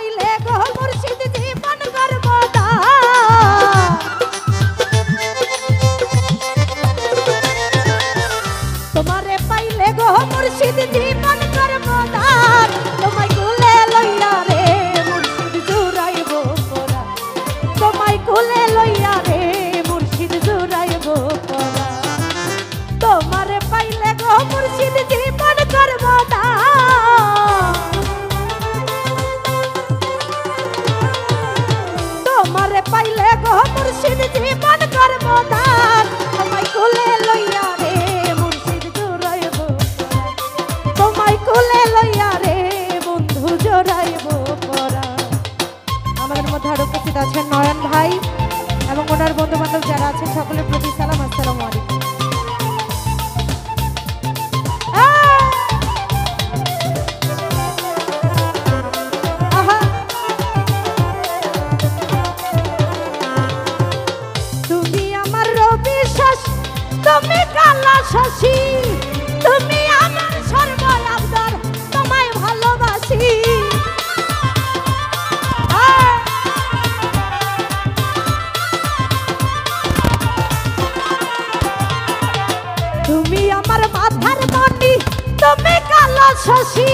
পাইলে গো মুর্শিদ জীবন করব দান তোমারে পাইলে গো মুর্শিদ জীবন করব দান তোমায় কুলে লইয়া রে মুর্শিদ জুড়াইব পরাণ তোমায় কুলে লইয়া রে মুর্শিদ জুড়াইব পরাণ তোমারে পাইলে গো মুর্শিদ জীবন করব দান তোমারে পাইলে গো মুর্শিদ জীবন করব দান তোমায় কুলে লইয়া রে মুর্শিদ জুড়াইব তোমায় কুলে লইয়া রে বন্ধু জোড়াইব পরাণ। আমাদের মধ্যে আরো উপস্থিত আছেন নয়ন ভাই এবং ওনার বন্ধু বান্ধব যারা আছেন সকলের প্রতি সালাম। আসসালামু আলাইকুম। তুমি আমার রবি শ্বাস তুমি কালা শশী তুমি আমার সর্বয়াবদার তোমায় ভালোবাসি তুমি আমার মাথার মণি তুমি কালা শশী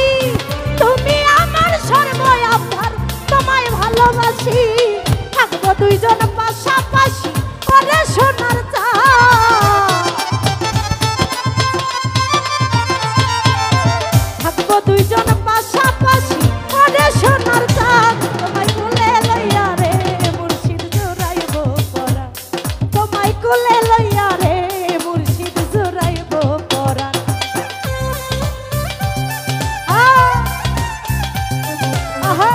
তুমি আমার সর্বয়াবদার তোমায় ভালোবাসি থাকবো দুইজন পাশাপাশি ওরে সোনার চাঁদ থাকবো দুইজন পাশাপাশি ওরে সোনার চাঁদ তোমায় কুলে লইয়া রে মুর্শিদ জোড়াইব পরাণ তোমায় কুলে লইয়া রে মুর্শিদ জোড়াইব পরাণ। আহা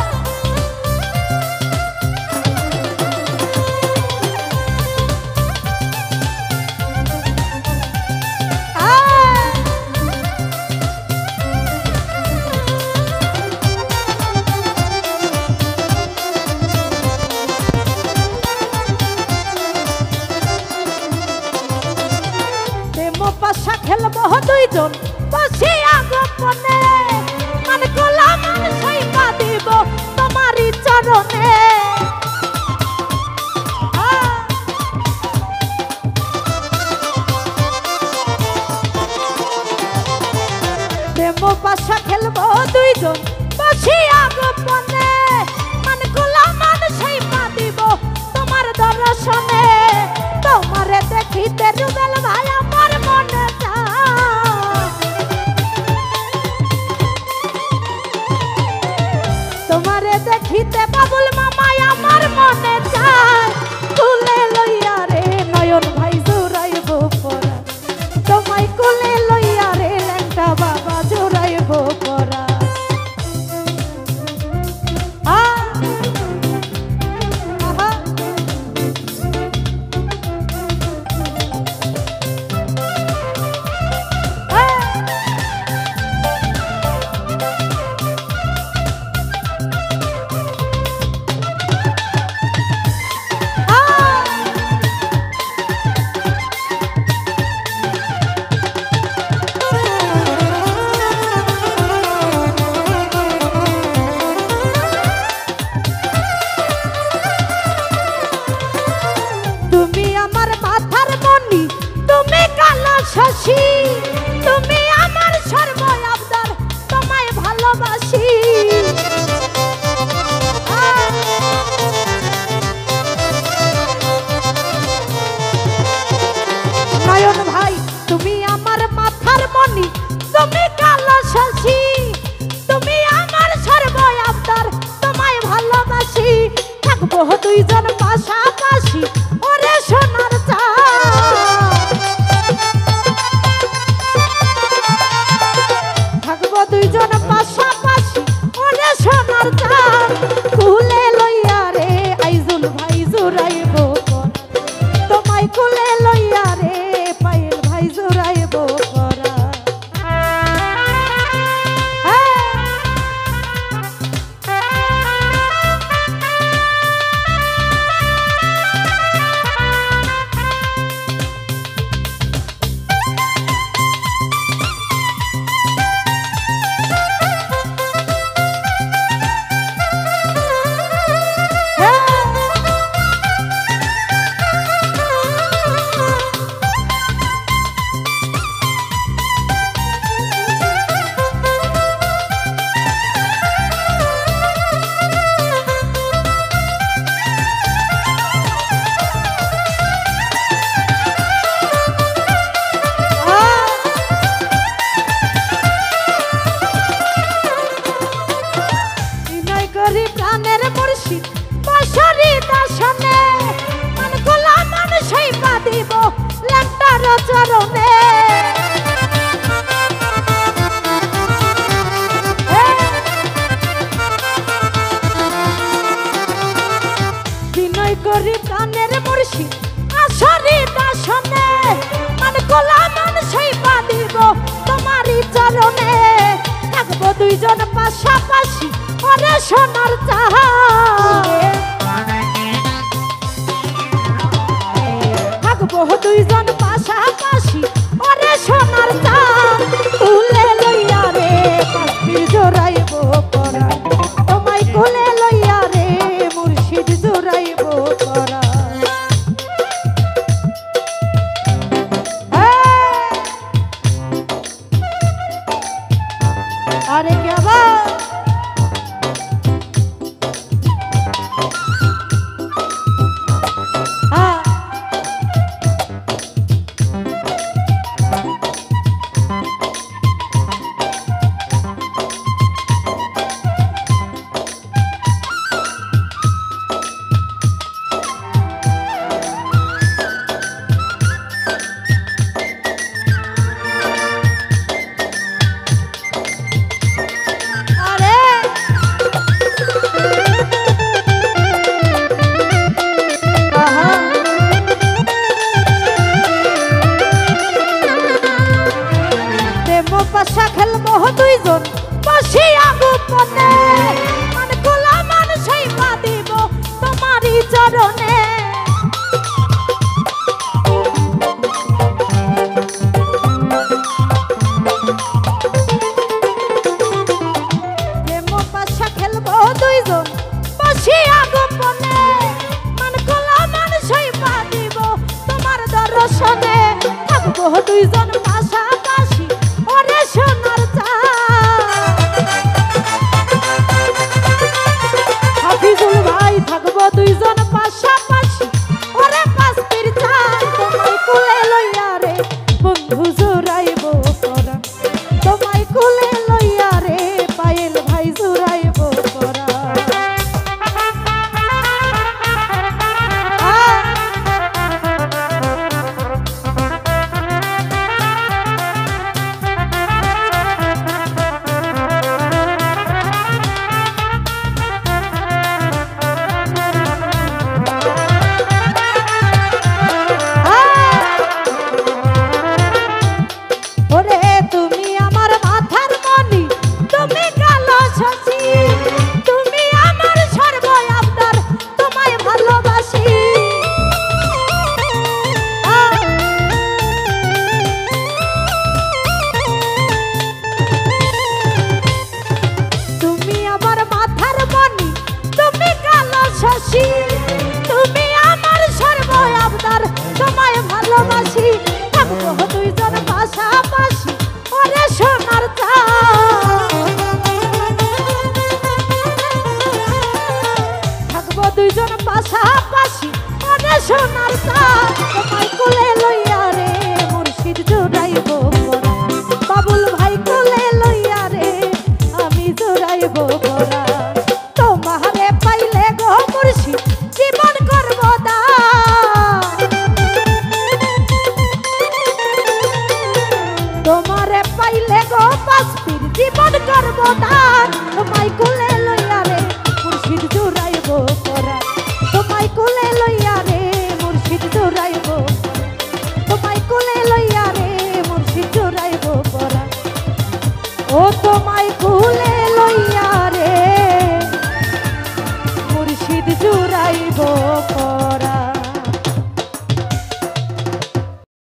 পাশা খেলবো দুইজন বসিয়া গোপনে মান গোলাম সাইবা দিব তোমারই চরণে প্রেম পাশা খেলবো দুইজন বসিয়া গোপনে মান গোলাম সাইবা দিব তোমার দর্শনে তোমারে দেখিতে রুবেল ভাই আমার মনে তোমারে দেখিতে বাবুল মামাই আমার মনে চায় কুলে লইয়া রে নয়ন ভাই জোড়াইব পরাণ তোমায় কুলে লইয়া রে ল্যাংটা বাবা জোড়াইব পরাণ। শশী তুমি আমার সর্বয়াবদার তোমায় ভালোবাসি নয়ন ভাই তুমি আমার মাথার মণি তুমি কালো শশী তুমি আমার সর্বয়াবদার তোমায় ভালোবাসি থাকবো দুইজন পাশাপাশি ওরে সোনার চাঁদ থাকবো দুইজন পাশাপাশি ওরে সোনার চাঁদ কুলে লইয়া রে আইজুল ভাই জোড়াইব তোমায় কুলে লইয়া রে পায়েল ভাই জোড়াইব পাশাপাশি ওরে সোনার চাঁদ থাকবো দুইজন পাশাপাশি ওরে সোনার চাঁদ কুলে লইয়া রে পাখির জোড়াইব পরাণ তোমায় কুলে লইয়া রে মুর্শিদ জোড়াইব পরাণ अरे क्या बात हाँ পাশা খেলবো দুইজন বসিয়া গোপনে মান গোলা মানুষই পা দিব তোমারই চরণে পাশা খেলবো দুইজন বসিয়া গোপনে মান গোলা মানুষই পা দিব তোমার দর্শনে থাকবো দুইজন পাশাপাশি ওরে সোনার চাঁদ হাফিজুল ভাই থাকবো দুইজন পাশাপাশি ওরে পাঁচটির চাঁদ তোমায় কুলে লইয়া রে বন্ধু জোড়াইব পরাণ তোমায় কুলে লইয়া রে পায়েল ভাই জোড়াইব পরাণ তুমি আমার সর্ব আবদার তোমায় ভালোবাসি থাকবো দুইজন পাশাপাশি ওরে সোনার চাঁদ থাকবো দুইজন পাশাপাশি ওরে সোনার চাঁদ তোমায় কোলে লইয়া রে মুর্শিদ জোড়াইব বাবুল ভাই কোলে লইয়া রে আমি জোড়াইব পরাণ তোমারে পাইলে গো মুর্শিদ জীবন করব দান তোমারে পাইলে গো পাঁচপীর জীবন করব দান তোমায়